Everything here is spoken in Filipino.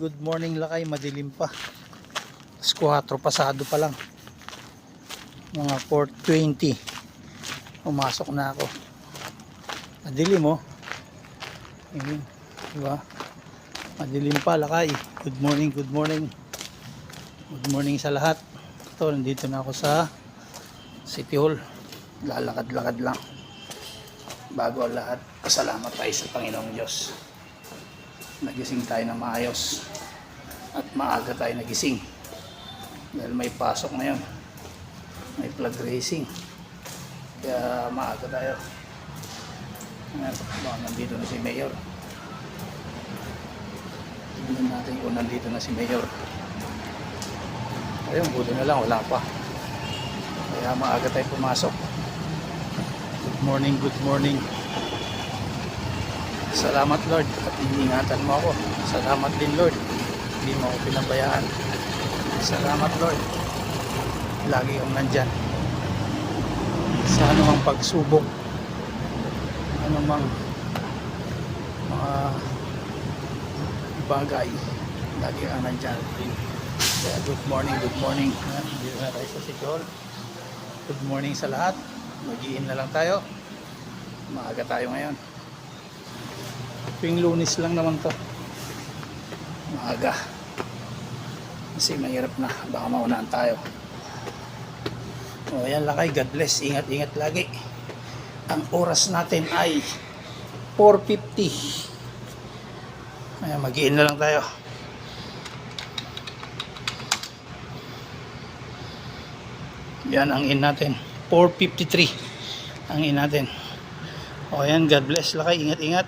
good morning lakay, madilim pa. Alas 4 pasado pa lang. Mga 4:20. Pumasok na ako. Madilim oh. Ayun, diba? Madilim pa lakay. Good morning, good morning. Good morning sa lahat. Ito, nandito na ako sa City Hall. Lalakad-lakad lang. Bago ang lahat, pasalamat tayo sa Panginoong Diyos. Nagising tayo na maayos at maaga tayo nagising dahil may pasok ngayon, may flag racing, kaya maaga tayo. Nandito na si Mayor. Tignan natin kung nandito na si Mayor. Ayun, buti na lang wala pa, kaya maaga tayo pumasok. Good morning, good morning. Salamat Lord at iniingatan mo ako. Salamat din Lord, hindi mo ako pinabayaan. Salamat Lord, lagi kang nandyan sa anumang pagsubok, anumang mga bagay, lagi kang nandyan. Kaya good morning, good morning. Dito na tayo sa City Hall. Good morning sa lahat. Mag-iin na lang tayo, maaga tayo ngayon. Tuwing Lunes lang naman to, maaga, kasi mahirap na, baka maunahan tayo. O yan lakay, God bless, ingat-ingat lagi. Ang oras natin ay 4:50. Ayan, mag-iin na lang tayo. Yan ang in natin, 4:53 ang in natin. O yan, God bless lakay, ingat-ingat.